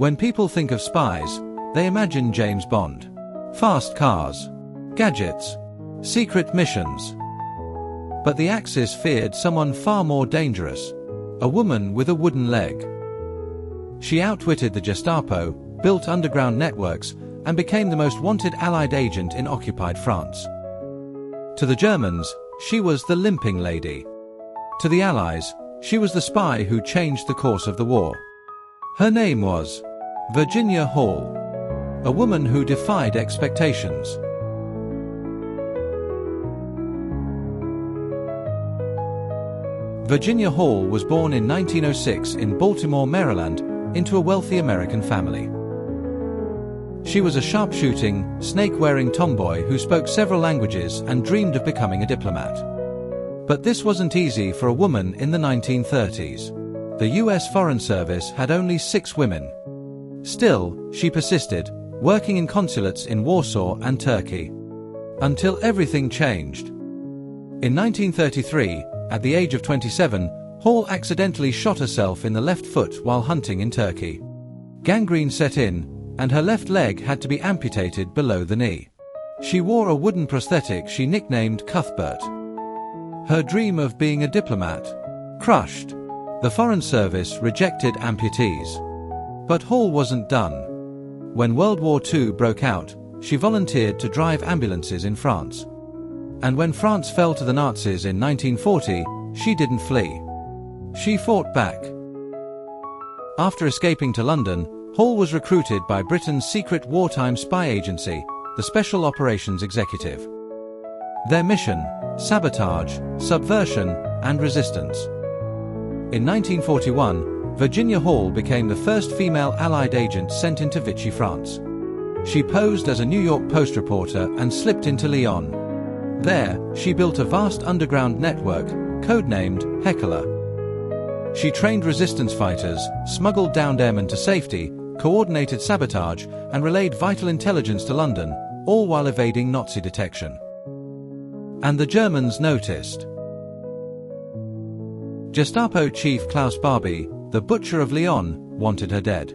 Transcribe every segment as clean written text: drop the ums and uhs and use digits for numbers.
When people think of spies, they imagine James Bond. Fast cars, gadgets, secret missions. But the Axis feared someone far more dangerous, a woman with a wooden leg. She outwitted the Gestapo, built underground networks, and became the most wanted Allied agent in occupied France. To the Germans, she was the limping lady. To the Allies, she was the spy who changed the course of the war. Her name was Virginia Hall, a woman who defied expectations. Virginia Hall was born in 1906 in Baltimore, Maryland, into a wealthy American family. She was a sharpshooting, snake-wearing tomboy who spoke several languages and dreamed of becoming a diplomat. But this wasn't easy for a woman in the 1930s. The US Foreign Service had only 6 women. Still, she persisted, working in consulates in Warsaw and Turkey. Until everything changed. In 1933, at the age of 27, Hall accidentally shot herself in the left foot while hunting in Turkey. Gangrene set in, and her left leg had to be amputated below the knee. She wore a wooden prosthetic she nicknamed Cuthbert. Her dream of being a diplomat crushed. The Foreign Service rejected amputees. But Hall wasn't done. When World War II broke out, she volunteered to drive ambulances in France. And when France fell to the Nazis in 1940, she didn't flee. She fought back. After escaping to London, Hall was recruited by Britain's secret wartime spy agency, the Special Operations Executive. Their mission: sabotage, subversion, and resistance. In 1941, Virginia Hall became the first female Allied agent sent into Vichy, France. She posed as a New York Post reporter and slipped into Lyon. There, she built a vast underground network, codenamed Heckler. She trained resistance fighters, smuggled downed airmen to safety, coordinated sabotage, and relayed vital intelligence to London, all while evading Nazi detection. And the Germans noticed. Gestapo chief Klaus Barbie, the butcher of Lyon, wanted her dead.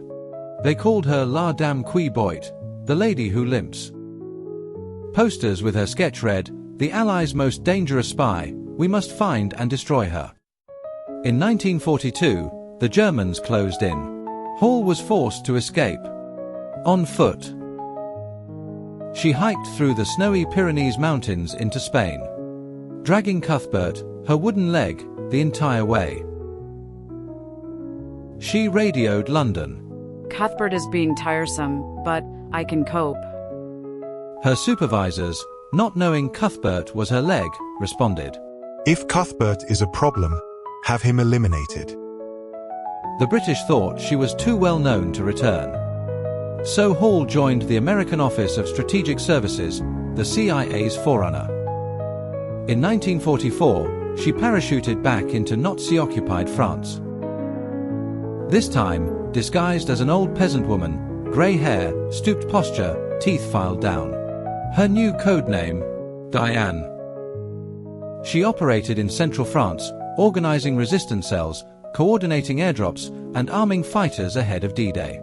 They called her La Dame qui boite, the lady who limps. Posters with her sketch read, "The Allies' most dangerous spy, we must find and destroy her." In 1942, the Germans closed in. Hall was forced to escape. On foot. She hiked through the snowy Pyrenees Mountains into Spain, dragging Cuthbert, her wooden leg, the entire way. She radioed London. Cuthbert is being tiresome, but I can cope. Her supervisors, not knowing Cuthbert was her leg, responded. If Cuthbert is a problem, have him eliminated. The British thought she was too well known to return. So Hall joined the American Office of Strategic Services, the CIA's forerunner. In 1944, she parachuted back into Nazi-occupied France. This time, disguised as an old peasant woman, grey hair, stooped posture, teeth filed down. Her new code name, Diane. She operated in central France, organizing resistance cells, coordinating airdrops, and arming fighters ahead of D-Day.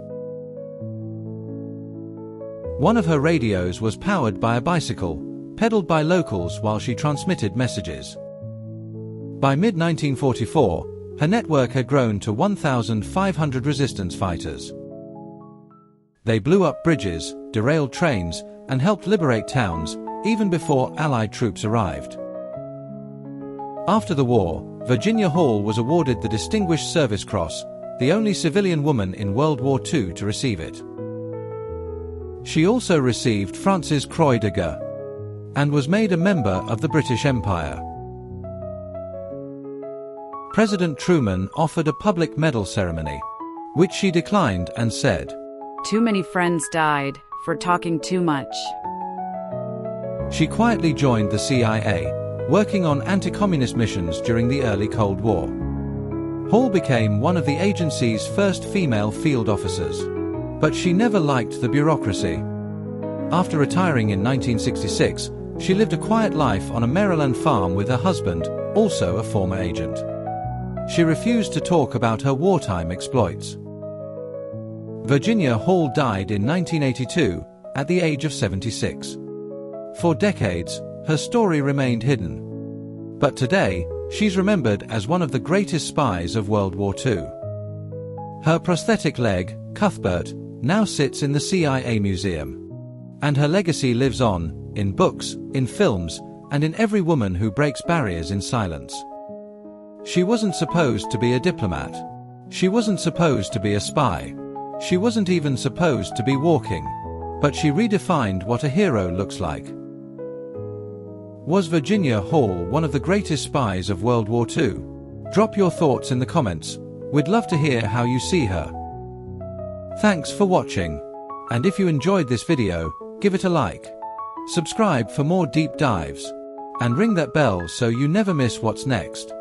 One of her radios was powered by a bicycle, pedaled by locals while she transmitted messages. By mid-1944, her network had grown to 1,500 resistance fighters. They blew up bridges, derailed trains, and helped liberate towns, even before Allied troops arrived. After the war, Virginia Hall was awarded the Distinguished Service Cross, the only civilian woman in World War II to receive it. She also received France's Croix de Guerre, and was made a member of the British Empire. President Truman offered a public medal ceremony, which she declined and said, "Too many friends died for talking too much." She quietly joined the CIA, working on anti-communist missions during the early Cold War. Hall became one of the agency's first female field officers. But she never liked the bureaucracy. After retiring in 1966, she lived a quiet life on a Maryland farm with her husband, also a former agent. She refused to talk about her wartime exploits. Virginia Hall died in 1982 at the age of 76. For decades, her story remained hidden. But today, she's remembered as one of the greatest spies of World War II. Her prosthetic leg, Cuthbert, now sits in the CIA Museum. And her legacy lives on, in books, in films, and in every woman who breaks barriers in silence. She wasn't supposed to be a diplomat. She wasn't supposed to be a spy. She wasn't even supposed to be walking. But she redefined what a hero looks like. Was Virginia Hall one of the greatest spies of World War II? Drop your thoughts in the comments. We'd love to hear how you see her. Thanks for watching. And if you enjoyed this video, give it a like. Subscribe for more deep dives. And ring that bell so you never miss what's next.